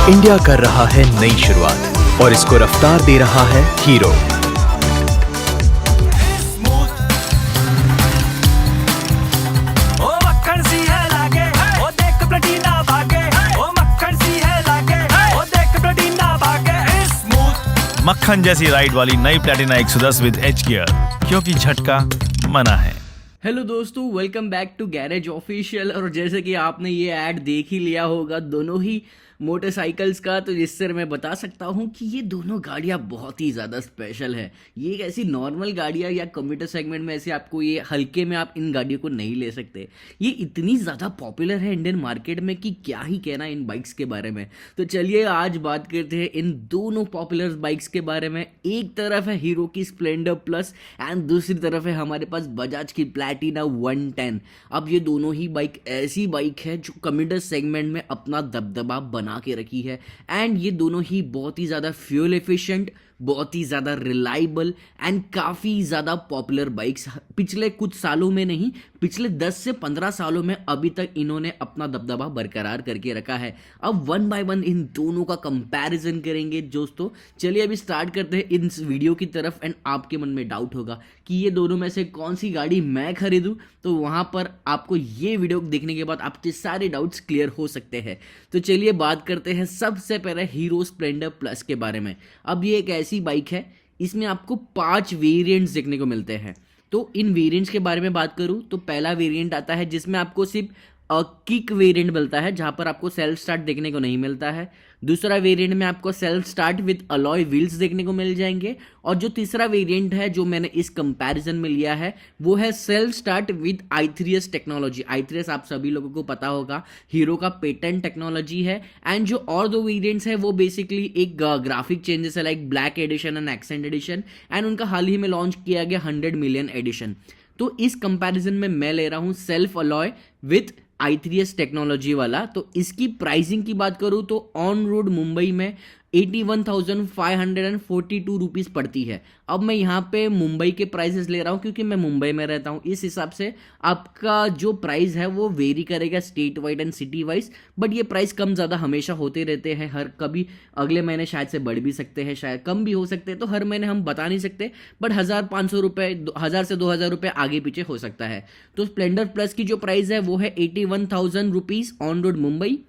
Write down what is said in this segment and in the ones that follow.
India कर रहा है नई शुरुआत और इसको रफ्तार दे रहा है हीरो। मक्खन जैसी राइड वाली नई प्लैटिना 110 विद एच गियर, क्योंकि झटका मना है। हेलो दोस्तों, welcome back to garage official. और जैसे कि आपने ये ऐड देख ही लिया होगा दोनों ही मोटरसाइकिल्स का, तो जिससे मैं बता सकता हूँ कि ये दोनों गाड़ियाँ बहुत ही ज़्यादा स्पेशल है। ये एक ऐसी नॉर्मल गाड़ियाँ या कम्यूटर सेगमेंट में ऐसे आपको ये हल्के में आप इन गाड़ियों को नहीं ले सकते। ये इतनी ज़्यादा पॉपुलर है इंडियन मार्केट में कि क्या ही कहना इन बाइक्स के बारे में। तो चलिए आज बात करते हैं इन दोनों पॉपुलर बाइक्स के बारे में। एक तरफ है हीरो की स्प्लेंडर प्लस एंड दूसरी तरफ है हमारे पास बजाज की प्लैटिना 110। अब ये दोनों ही बाइक ऐसी बाइक है जो कम्यूटर सेगमेंट में अपना दबदबा बना के रखी है। एंड ये दोनों ही बहुत ही ज़्यादा फ्यूल एफिशिएंट, बहुत ही ज़्यादा रिलायबल एंड काफ़ी ज़्यादा पॉपुलर बाइक्स पिछले कुछ सालों में नहीं, पिछले 10 से 15 सालों में अभी तक इन्होंने अपना दबदबा बरकरार करके रखा है। अब वन बाय वन इन दोनों का कंपैरिजन करेंगे दोस्तों। चलिए अभी स्टार्ट करते हैं इस वीडियो की तरफ। एंड आपके मन में डाउट होगा कि ये दोनों में से कौन सी गाड़ी मैं खरीदूं, तो वहां पर आपको ये वीडियो देखने के बाद आपके सारे डाउट्स क्लियर हो सकते हैं। तो चलिए बात करते हैं सबसे पहले हीरो स्प्लेंडर प्लस के बारे में। अब ये एक ऐसी बाइक है, इसमें आपको 5 वेरिएंट्स देखने को मिलते हैं। तो इन वेरिएंट्स के बारे में बात करूं तो पहला वेरिएंट आता है जिसमें आपको सिर्फ किक वेरिएंट मिलता है, जहां पर आपको सेल्फ स्टार्ट देखने को नहीं मिलता है। दूसरा वेरिएंट में आपको self start with alloy wheels देखने को मिल जाएंगे। और जो तीसरा वेरिएंट है जो मैंने इस कंपैरिजन में लिया है वो है self start with i3s technology. i3s आप सभी लोगों को पता होगा, हीरो का पेटेंट टेक्नोलॉजी है। एंड जो और दो वेरिएंट्स है वो बेसिकली एक ग्राफिक चेंजेस है, like black edition and accent edition. And उनका हाल ही में लॉन्च किया गया 100 मिलियन एडिशन। तो इस कंपैरिजन में मैं ले रहा हूं self alloy with i3s technology वाला। तो इसकी प्राइसिंग की बात करूं तो ऑन रोड मुंबई में 81,542 रुपीज़ पड़ती है। अब मैं यहाँ पे मुंबई के प्राइसेस ले रहा हूँ क्योंकि मैं मुंबई में रहता हूँ। इस हिसाब से आपका जो प्राइस है वो वेरी करेगा state wide and city wise. But ये प्राइस कम ज़्यादा हमेशा होते रहते हैं, हर कभी अगले महीने शायद से बढ़ भी सकते हैं, शायद कम भी हो सकते हैं। तो हर महीने हम बता नहीं सकते, बट 1,500 रुपये, 1,000 से 2,000 रुपये आगे पीछे हो सकता है। तो स्प्लेंडर प्लस की जो प्राइस है वो है 81,000 rupees on road Mumbai.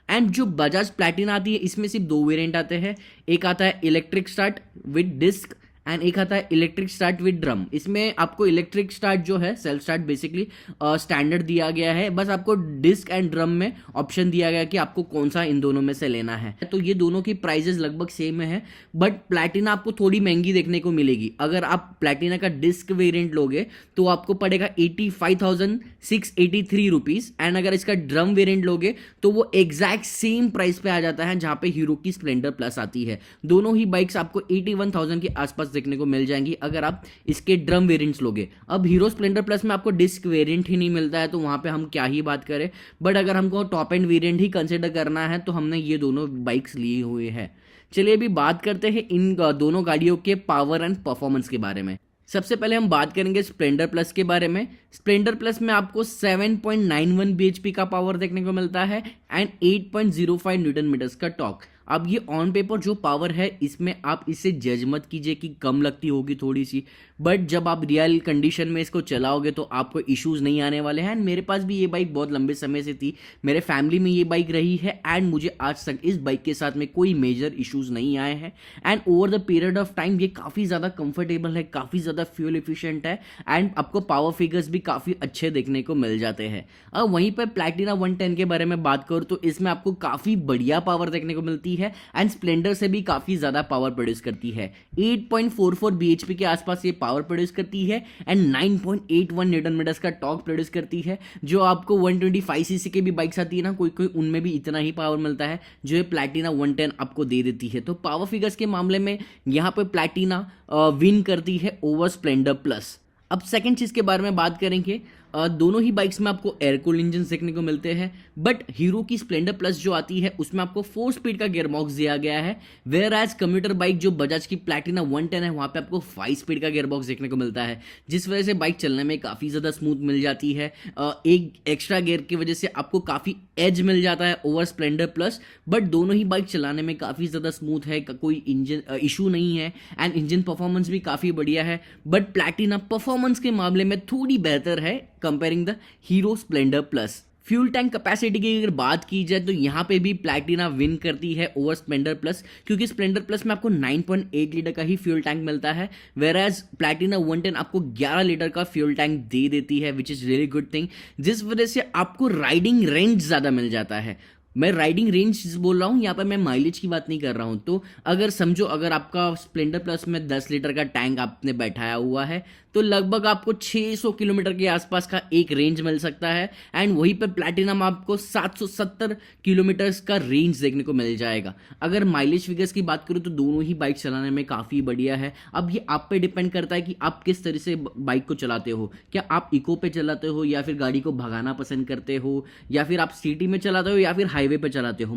And जो बजाज प्लैटिना आती है इसमें सिर्फ 2 वेरिएंट आते हैं। एक आता है electric start with disc and एक आता है इलेक्ट्रिक स्टार्ट विद ड्रम। इसमें आपको इलेक्ट्रिक स्टार्ट जो है सेल्फ स्टार्ट बेसिकली स्टैंडर्ड दिया गया है, बस आपको डिस्क एंड ड्रम में ऑप्शन दिया गया कि आपको कौन सा इन दोनों में से लेना है। तो ये दोनों की प्राइजेस लगभग सेम है, बट प्लैटिना आपको थोड़ी महंगी देखने को मिलेगी। अगर आप प्लैटिना का डिस्क वेरिएंट लोगे तो आपको पड़ेगा 85,683 रुपीज़। एंड अगर इसका ड्रम वेरिएंट लोगे तो वो एग्जैक्ट सेम प्राइस पे आ जाता है जहाँ पे हीरो की स्प्लेंडर प्लस आती है। दोनों ही बाइक्स आपको 81,000 के आसपास देखने को मिल जाएंगी अगर आप इसके ड्रम वेरिएंट्स लोगे। अब हीरो स्प्लेंडर प्लस में आपको डिस्क वेरिएंट ही नहीं मिलता है, तो वहां पे हम क्या ही बात करें। बट अगर हमको टॉप एंड वेरिएंट ही कंसिडर करना है तो हमने ये दोनों बाइक्स लिए हुए हैं। चलिए अभी बात करते हैं इन दोनों गाड़ियों के पावर एंड परफॉर्मेंस के बारे में। सबसे पहले हम बात करेंगे स्प्लेंडर प्लस के बारे में। स्प्लेंडर प्लस में आपको 7.91 bhp का पावर देखने को मिलता है एंड 8.05 न्यूटन मीटर्स का टॉर्क। अब ये ऑन पेपर जो पावर है इसमें आप इसे जज मत कीजिए कि कम लगती होगी थोड़ी सी, बट जब आप रियल कंडीशन में इसको चलाओगे तो आपको इश्यूज नहीं आने वाले हैं। मेरे पास भी ये बाइक बहुत लंबे समय से थी, मेरे फैमिली में ये बाइक रही है एंड मुझे आज तक इस बाइक के साथ में कोई मेजर इश्यूज नहीं आए हैं। And over the period of time ये काफ़ी ज़्यादा कंफर्टेबल है, काफ़ी ज़्यादा फ्यूल एफिशिएंट है एंड आपको पावर फिगर्स भी काफ़ी अच्छे देखने को मिल जाते हैं। अब वहीं पर प्लैटिना 110 के बारे में बात करूँ तो इसमें आपको काफ़ी बढ़िया पावर देखने को मिलती है एंड स्प्लेंडर से भी काफ़ी ज़्यादा पावर प्रोड्यूस करती है। 8.44 bhp के आसपास ये पावर प्रोड्यूस करती है एंड 9.81 न्यूटन मीटर्स का टॉर्क प्रोड्यूस करती है। जो आपको 125 सीसी के भी बाइक्स आती है ना, कोई कोई उनमें भी इतना ही पावर मिलता है जो ये प्लैटिना 110 आपको दे देती है। तो पावर फिगर्स के मामले में यहाँ पर प्लैटिना विन करती है ओवर स्प्लेंडर प्लस। अब सेकंड चीज़ के बारे में बात करेंगे। दोनों ही बाइक्स में आपको एयर कूल्ड इंजन देखने को मिलते हैं, बट हीरो की स्प्लेंडर प्लस जो आती है उसमें आपको 4 स्पीड का गियर बॉक्स दिया गया है, वेयर एज कम्यूटर बाइक जो बजाज की प्लैटिना 110 है वहां पे आपको 5 स्पीड का गियर बॉक्स देखने को मिलता है, जिस वजह से बाइक चलने में काफ़ी ज़्यादा स्मूथ मिल जाती है। एक एक्स्ट्रा गियर की वजह से आपको काफ़ी एज मिल जाता है ओवर स्प्लेंडर प्लस, बट दोनों ही बाइक चलाने में काफ़ी ज़्यादा स्मूथ है, कोई इंजन इशू नहीं है एंड इंजन परफॉर्मेंस भी काफ़ी बढ़िया है। बट प्लैटिना परफॉर्मेंस के मामले में थोड़ी बेहतर है comparing the hero Splendor plus. Fuel tank capacity की अगर बात की जाए तो यहाँ पे भी प्लैटिना विन करती है ओवर स्प्लेंडर प्लस, क्योंकि स्प्लेंडर प्लस में आपको 9.8 लीटर का ही फ्यूल टैंक मिलता है, वेयर एज प्लैटिना 110 आपको 11 लीटर का फ्यूल टैंक दे देती है, which is really good thing, जिस वजह से आपको राइडिंग रेंज ज़्यादा मिल जाता है। मैं राइडिंग रेंज बोल रहा हूँ, यहाँ पर मैं माइलेज की बात नहीं कर रहा हूँ। तो अगर समझो अगर आपका स्प्लेंडर प्लस में 10 लीटर का टैंक आपने बैठाया हुआ है तो लगभग आपको 600 किलोमीटर के आसपास का एक रेंज मिल सकता है, एंड वहीं पर प्लैटिना में आपको 770 किलोमीटर्स का रेंज देखने को मिल जाएगा। अगर माइलेज फिगर्स की बात करूँ तो दोनों ही बाइक चलाने में काफ़ी बढ़िया है। अब ये आप पे डिपेंड करता है कि आप किस तरह से बाइक को चलाते हो, क्या आप इको पे चलाते हो या फिर गाड़ी को भगाना पसंद करते हो, या फिर आप सिटी में चलाते हो या फिर हाईवे पे चलाते हो।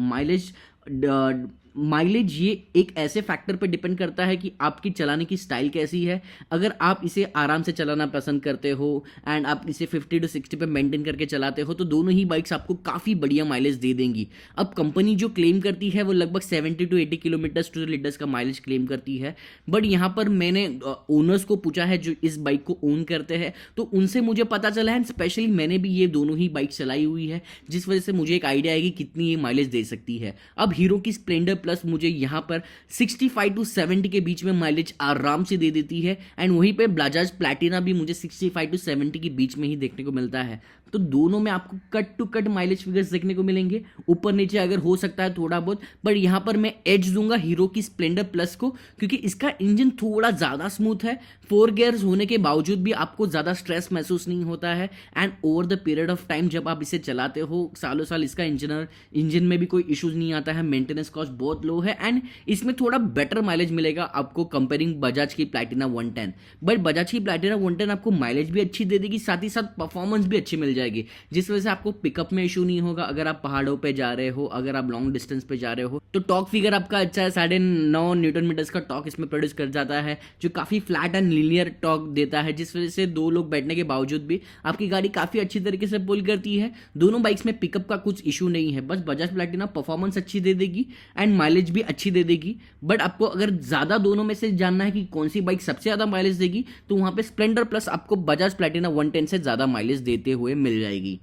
माइलेज ये एक ऐसे फैक्टर पर डिपेंड करता है कि आपकी चलाने की स्टाइल कैसी है। अगर आप इसे आराम से चलाना पसंद करते हो एंड आप इसे 50 to 60 पे मेंटेन करके चलाते हो तो दोनों ही बाइक्स आपको काफ़ी बढ़िया माइलेज दे देंगी। अब कंपनी जो क्लेम करती है वो लगभग 70 to 80 किलोमीटर्स टू लीटर्स का माइलेज क्लेम करती है, बट यहाँ पर मैंने ओनर्स को पूछा है जो इस बाइक को ओन करते हैं, तो उनसे मुझे पता चला है, स्पेशली मैंने भी ये दोनों ही बाइक चलाई हुई है, जिस वजह से मुझे एक आइडिया है कि कितनी ये माइलेज दे सकती है। अब हीरो की स्प्लेंडर प्लस मुझे यहाँ पर 65 to 70 के बीच में माइलेज आराम से दे देती है, एंड वहीं पे बजाज प्लैटिना भी मुझे 65 to 70 के बीच में ही देखने को मिलता है। तो दोनों में आपको cut to cut mileage figures देखने को मिलेंगे, ऊपर नीचे अगर हो सकता है थोड़ा बहुत, बट यहाँ पर मैं एज दूंगा हीरो की स्प्लेंडर प्लस को, क्योंकि इसका इंजन थोड़ा ज़्यादा स्मूथ है। 4 गियर्स होने के बावजूद भी आपको ज़्यादा स्ट्रेस महसूस नहीं होता है, and over the period of time जब आप इसे चलाते हो सालों साल इसका इंजन में भी कोई इश्यूज नहीं आता है, मेंटेनेंस कॉस्ट बहुत लो है, एंड इसमें थोड़ा बेटर माइलेज मिलेगा आपको कंपेयरिंग बजाज की प्लैटिना 110। बट बजाज की प्लैटिना 110 आपको माइलेज भी अच्छी दे देगी, साथ ही साथ परफॉर्मेंस भी अच्छी मिल जाएगी, जिस वजह से आपको पिकअप में इशू नहीं होगा। अगर आप पहाड़ों पे जा रहे हो, अगर आप लॉन्ग डिस्टेंस पे जा रहे हो तो टॉर्क फिगर आपका अच्छा है, 9.5 न्यूटन मीटर्स का टॉर्क इसमें प्रोड्यूस कर जाता है, जो काफ़ी फ्लैट एंड लीनियर टॉर्क देता है, जिस वजह से 2 लोग बैठने के बावजूद भी आपकी गाड़ी काफ़ी अच्छी तरीके से पुल करती है। दोनों बाइक्स में पिकअप का कुछ इशू नहीं है, बस बजाज प्लैटिना परफॉर्मेंस अच्छी दे देगी एंड माइलेज भी अच्छी दे देगी। बट आपको अगर ज़्यादा दोनों में से जानना है कि कौन सी बाइक सबसे ज़्यादा माइलेज देगी तो वहाँ पे स्प्लेंडर प्लस आपको बजाज प्लैटिना 110 से ज़्यादा माइलेज देते हुए मिल जाएगी।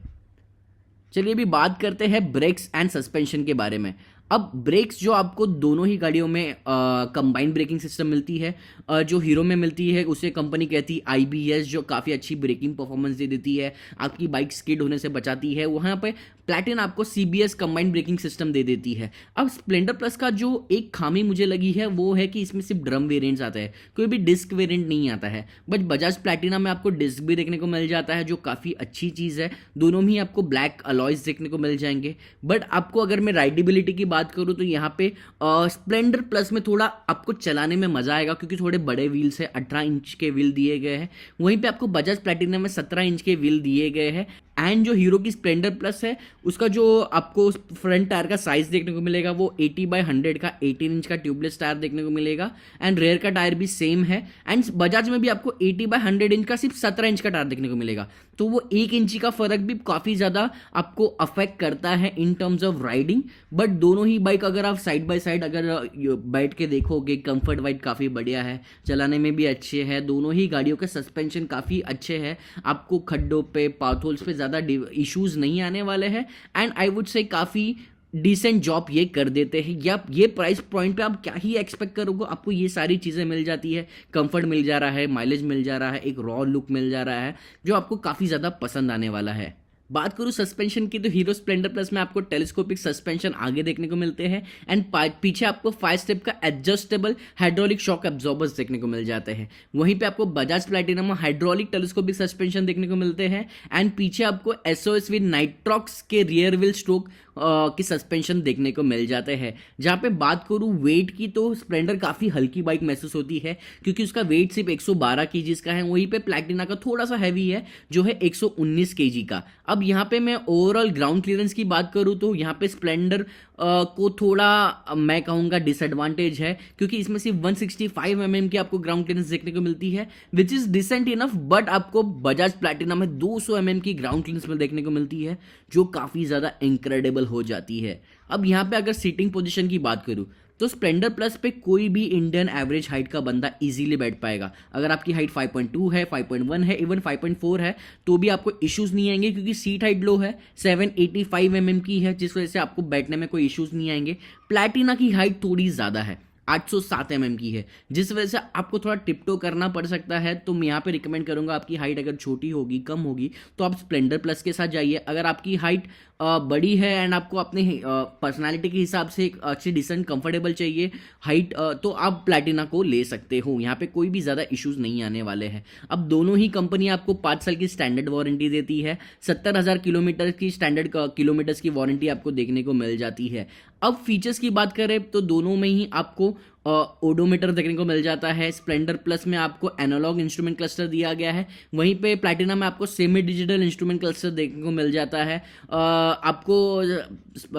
चलिए अभी बात करते हैं ब्रेक्स एंड सस्पेंशन के बारे में। अब ब्रेक्स जो आपको दोनों ही गाड़ियों में कंबाइंड ब्रेकिंग सिस्टम मिलती है, जो हीरो में मिलती है उसे कंपनी कहती है IBS, जो काफ़ी अच्छी ब्रेकिंग परफॉर्मेंस दे देती है, आपकी बाइक स्किड होने से बचाती है। वहाँ पे प्लैटिना आपको CBS कंबाइंड ब्रेकिंग सिस्टम दे देती है। अब स्प्लेंडर प्लस का जो एक खामी मुझे लगी है वो है कि इसमें सिर्फ ड्रम वेरिएंट्स आता है, कोई भी डिस्क वेरिएंट नहीं आता है, बट बजाज प्लैटिना में आपको डिस्क भी देखने को मिल जाता है, जो काफ़ी अच्छी चीज़ है। दोनों में ही आपको ब्लैक अलॉयज देखने को मिल जाएंगे। बट आपको अगर मैं राइडेबिलिटी की बात करूँ तो यहाँ पे स्प्लेंडर प्लस में थोड़ा आपको चलाने में मजा आएगा, क्योंकि थोड़े बड़े व्हील्स है, 18 इंच के व्हील दिए गए हैं। वहीं पे आपको बजाज प्लैटिना में 17 इंच के व्हील दिए गए हैं। एंड जो हीरो की स्प्लेंडर प्लस है उसका जो आपको फ्रंट टायर का साइज देखने को मिलेगा वो 80/100 का 18 इंच का ट्यूबलेस टायर देखने को मिलेगा, एंड रेयर का टायर भी सेम है। एंड बजाज में भी आपको 80/100 इंच का सिर्फ 17 इंच का टायर देखने को मिलेगा, तो वो 1 इंची का फर्क भी काफ़ी ज़्यादा आपको अफेक्ट करता है in terms of riding. But दोनों ही बाइक अगर आप साइड बाय साइड अगर बैठ के देखोगे, कंफर्ट वाइड काफ़ी बढ़िया है, चलाने में भी अच्छे है। दोनों ही गाड़ियों के सस्पेंशन काफ़ी अच्छे हैं, आपको खड्डों पे पाथोल्स पे ज़्यादा इश्यूज नहीं आने वाले हैं, एंड आई वुड से काफ़ी डिसेंट जॉब ये कर देते हैं। या ये प्राइस पॉइंट पे आप क्या ही एक्सपेक्ट करोगे, आपको ये सारी चीज़ें मिल जाती है, कंफर्ट मिल जा रहा है, माइलेज मिल जा रहा है, एक रॉ लुक मिल जा रहा है जो आपको काफ़ी ज़्यादा पसंद आने वाला है। बात करूँ सस्पेंशन की तो हीरो स्प्लेंडर प्लस में आपको टेलीस्कोपिक सस्पेंशन आगे देखने को मिलते हैं, एंड पीछे आपको 5 स्टेप का एडजस्टेबल हाइड्रोलिक शॉक एब्जॉर्बर्स देखने को मिल जाते हैं। वहीं पे आपको बजाज प्लैटिना में हाइड्रोलिक टेलीस्कोपिक सस्पेंशन देखने को मिलते हैं, एंड पीछे आपको SOS विद नाइट्रॉक्स के रियर व्हील स्ट्रोक के सस्पेंशन देखने को मिल जाते हैं। जहाँ पे बात करूँ वेट की तो स्प्लेंडर काफ़ी हल्की बाइक महसूस होती है क्योंकि उसका वेट सिर्फ 112 केजीज का है। वहीं पे प्लैटिना का थोड़ा सा हैवी है जो है 119 केजी का। अब यहाँ पे मैं ओवरऑल ग्राउंड क्लियरेंस की बात करूँ तो यहाँ पे स्प्लेंडर को थोड़ा मैं कहूँगा डिसएडवांटेज है क्योंकि इसमें सिर्फ 165 mm की आपको ग्राउंड क्लियरेंस देखने को मिलती है which is decent enough, but आपको बजाज प्लैटिना में 200 mm की ग्राउंड क्लियरेंस में देखने को मिलती है जो काफ़ी ज़्यादा इनक्रेडिबल हो जाती है। अब यहाँ पे अगर सीटिंग पोजीशन की बात करूँ तो स्प्लेंडर प्लस पे कोई भी इंडियन एवरेज हाइट का बंदा इजीली बैठ पाएगा। अगर आपकी हाइट 5.2 है, 5.1 है, इवन 5.4 है तो भी आपको इश्यूज नहीं आएंगे क्योंकि सीट हाइट लो है, 785 mm की है, जिस वजह से आपको बैठने में कोई इश्यूज नहीं आएंगे। प्लैटिना की हाइट थोड़ी ज़्यादा है, 807 mm की है, जिस वजह से आपको थोड़ा टिपटो करना पड़ सकता है। तो मैं यहाँ पे रिकमेंड करूँगा आपकी हाइट अगर छोटी होगी, कम होगी तो आप स्प्लेंडर प्लस के साथ जाइए। अगर आपकी हाइट बड़ी है एंड आपको अपने पर्सनालिटी के हिसाब से एक अच्छी डिसेंट कंफर्टेबल चाहिए हाइट तो आप प्लैटिना को ले सकते हो। यहाँ पे कोई भी ज़्यादा इश्यूज नहीं आने वाले हैं। अब दोनों ही कंपनी आपको 5 साल की स्टैंडर्ड वारंटी देती है, 70,000 किलोमीटर की स्टैंडर्ड किलोमीटर्स की वारंटी आपको देखने को मिल जाती है। अब फीचर्स की बात करें तो दोनों में ही आपको ओडोमीटर देखने को मिल जाता है। स्प्लेंडर प्लस में आपको एनालॉग इंस्ट्रूमेंट क्लस्टर दिया गया है, वहीं पे प्लैटिना में आपको सेमी डिजिटल इंस्ट्रूमेंट क्लस्टर देखने को मिल जाता है। आपको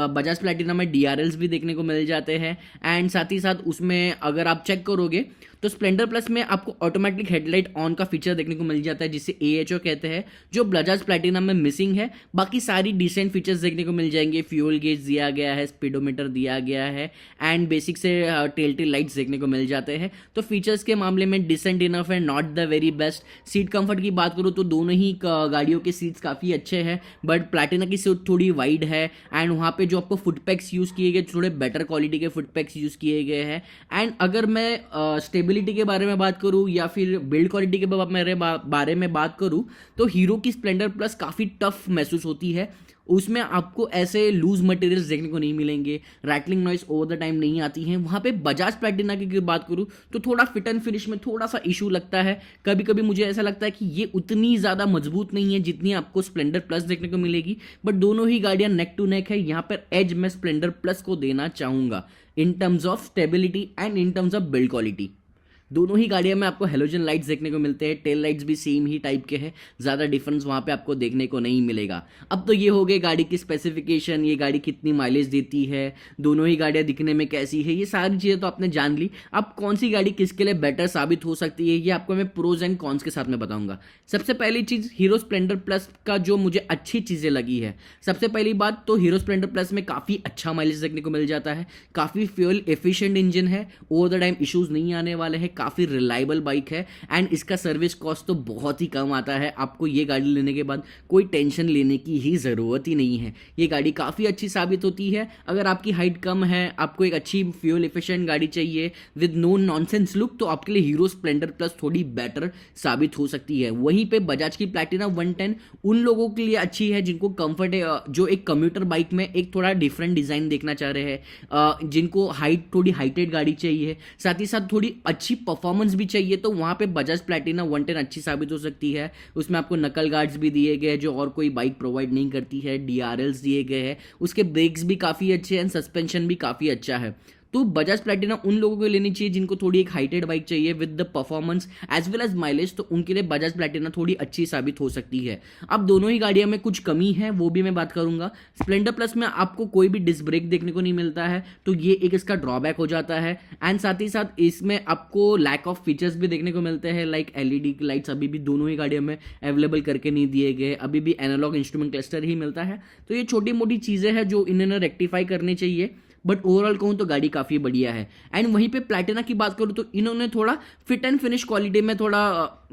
बजाज प्लैटिना में DRLs भी देखने को मिल जाते हैं एंड साथ ही साथ उसमें अगर आप चेक करोगे तो स्प्लेंडर प्लस में आपको ऑटोमेटिक हेडलाइट ऑन का फीचर देखने को मिल जाता है जिसे AHO कहते हैं, जो बजाज प्लैटिना में मिसिंग है। बाकी सारी डिसेंट फीचर्स देखने को मिल जाएंगे। फ्यूल गेज दिया गया है, स्पीडोमीटर दिया गया है एंड बेसिक से टेल टेल लाइट्स देखने को मिल जाते हैं। तो फीचर्स के मामले में डिसेंट इनफ है, not the very best. Seat comfort की बात करूँ तो दोनों ही गाड़ियों के सीट्स काफ़ी अच्छे हैं, बट प्लैटिना की सीट थोड़ी वाइड है एंड वहाँ पे जो आपको फुटपैक्स यूज़ किए गए थोड़े बेटर क्वालिटी के फुटपैक्स यूज़ किए गए हैं। एंड अगर मैं स्टेबिलिटी के बारे में बात करूं या फिर बिल्ड क्वालिटी के बारे में बात करूं तो हीरो की स्प्लेंडर प्लस काफ़ी टफ महसूस होती है। उसमें आपको ऐसे लूज मटेरियल्स देखने को नहीं मिलेंगे, rattling noise over the time नहीं आती हैं। वहाँ पे बजाज प्लैटिना की बात करूँ तो थोड़ा फिट एंड फिनिश में थोड़ा सा इशू लगता है। कभी कभी मुझे ऐसा लगता है कि ये उतनी ज़्यादा मजबूत नहीं है जितनी आपको स्प्लेंडर प्लस देखने को मिलेगी, बट दोनों ही गाड़ियाँ नेक टू नेक है। यहाँ पर एज मैं स्प्लेंडर प्लस को देना चाहूँगा in terms of stability and in terms of build quality. दोनों ही गाड़ियों में आपको हेलोजन लाइट्स देखने को मिलते हैं, टेल लाइट्स भी सेम ही टाइप के हैं, ज़्यादा डिफरेंस वहाँ पे आपको देखने को नहीं मिलेगा। अब तो ये हो गए गाड़ी की स्पेसिफिकेशन, ये गाड़ी कितनी माइलेज देती है, दोनों ही गाड़ियाँ दिखने में कैसी है, ये सारी चीज़ें तो आपने जान ली। अब कौन सी गाड़ी किसके लिए बेटर साबित हो सकती है ये आपको मैं प्रोज एंड कॉन्स के साथ में बताऊंगा। सबसे पहली चीज़ हीरो स्प्लेंडर प्लस का जो मुझे अच्छी चीज़ें लगी है, सबसे पहली बात तो हीरो स्प्लेंडर प्लस में काफ़ी अच्छा माइलेज देखने को मिल जाता है, काफ़ी फ्यूल एफिशिएंट इंजन है, ओवर द टाइम इश्यूज नहीं आने वाले हैं, काफ़ी रिलायबल बाइक है एंड इसका सर्विस कॉस्ट तो बहुत ही कम आता है। आपको ये गाड़ी लेने के बाद कोई टेंशन लेने की ही ज़रूरत ही नहीं है। ये गाड़ी काफ़ी अच्छी साबित होती है। अगर आपकी हाइट कम है, आपको एक अच्छी फ्यूल एफिशिएंट गाड़ी चाहिए विद नो नॉनसेंस लुक, तो आपके लिए हीरो स्प्लेंडर प्लस थोड़ी बेटर साबित हो सकती है। वहीं पे बजाज की प्लैटिना 110 उन लोगों के लिए अच्छी है जिनको कंफर्ट है, जो एक कम्यूटर बाइक में एक थोड़ा डिफरेंट डिज़ाइन देखना चाह रहे हैं, जिनको हाइट थोड़ी हाइटेड गाड़ी चाहिए, साथ ही साथ थोड़ी अच्छी परफॉर्मेंस भी चाहिए, तो वहाँ पे बजाज प्लैटिना 110 अच्छी साबित हो सकती है। उसमें आपको नकल गार्ड्स भी दिए गए जो और कोई बाइक प्रोवाइड नहीं करती है, DRLs दिए गए हैं, उसके ब्रेक्स भी काफ़ी अच्छे हैं, सस्पेंशन भी काफ़ी अच्छा है। तो बजाज प्लैटिना उन लोगों को लेनी चाहिए जिनको थोड़ी एक हाइटेड बाइक चाहिए with the performance as well as mileage, तो उनके लिए बजाज प्लैटिना थोड़ी अच्छी साबित हो सकती है। अब दोनों ही गाड़ियों में कुछ कमी है, वो भी मैं बात करूंगा। स्प्लेंडर प्लस में आपको कोई भी डिस्क ब्रेक देखने को नहीं मिलता है, तो ये एक इसका ड्रॉबैक हो जाता है। एंड साथ ही साथ इसमें आपको लैक ऑफ फीचर्स भी देखने को मिलते हैं, लाइक LED लाइट्स अभी भी दोनों ही गाड़ियों में अवेलेबल करके नहीं दिए गए, अभी भी एनालॉग इंस्ट्रूमेंट क्लस्टर ही मिलता है। तो ये छोटी मोटी चीज़ें हैं जो इन्होंने रेक्टिफाई करनी चाहिए, बट ओवरऑल कहूँ तो गाड़ी काफ़ी बढ़िया है। एंड वहीं पे प्लैटिना की बात करूँ तो इन्होंने थोड़ा फिट एंड फिनिश क्वालिटी में थोड़ा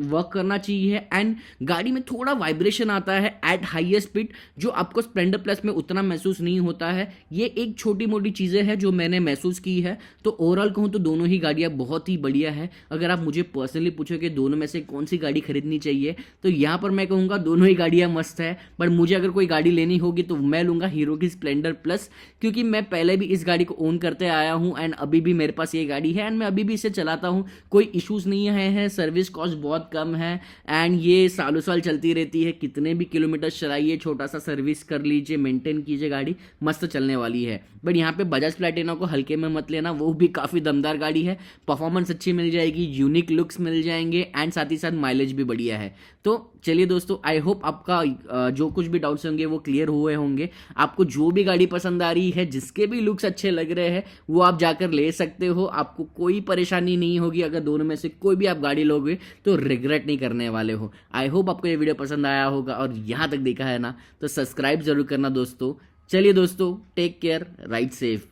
वर्क करना चाहिए एंड गाड़ी में थोड़ा वाइब्रेशन आता है एट हाईएस्ट स्पीड, जो आपको स्प्लेंडर प्लस में उतना महसूस नहीं होता है। ये एक छोटी मोटी चीज़ें हैं जो मैंने महसूस की है। तो ओवरऑल कहूँ तो दोनों ही गाड़ियाँ बहुत ही बढ़िया है। अगर आप मुझे पर्सनली पूछो कि दोनों में से कौन सी गाड़ी खरीदनी चाहिए, तो यहाँ पर मैं कहूँगा दोनों ही गाड़ियाँ मस्त है, बट मुझे अगर कोई गाड़ी लेनी होगी तो मैं लूँगा हीरो की स्प्लेंडर प्लस, क्योंकि मैं पहले भी इस इस गाड़ी को ओन करते आया हूँ एंड अभी भी मेरे पास ये गाड़ी है एंड मैं अभी भी इसे चलाता हूँ, कोई इश्यूज़ नहीं है, सर्विस कॉस्ट बहुत कम है एंड ये सालों साल चलती रहती है। कितने भी किलोमीटर चलाइए, छोटा सा सर्विस कर लीजिए, मेंटेन कीजिए, गाड़ी मस्त चलने वाली है। बट यहाँ पे बजाज प्लैटिना को हल्के में मत लेना, वो भी काफ़ी दमदार गाड़ी है, परफॉर्मेंस अच्छी मिल जाएगी, यूनिक लुक्स मिल जाएंगे एंड साथ ही साथ माइलेज भी बढ़िया है। तो चलिए दोस्तों, आई होप आपका जो कुछ भी डाउट्स होंगे वो क्लियर हुए होंगे। आपको जो भी गाड़ी पसंद आ रही है, जिसके भी लुक्स अच्छे लग रहे हैं, वो आप जाकर ले सकते हो, आपको कोई परेशानी नहीं होगी। अगर दोनों में से कोई भी आप गाड़ी लोगे तो रिग्रेट नहीं करने वाले हो। आई होप आपको ये वीडियो पसंद आया होगा और यहाँ तक देखा है ना तो सब्सक्राइब जरूर करना दोस्तों। चलिए दोस्तों, टेक केयर, राइड सेफ।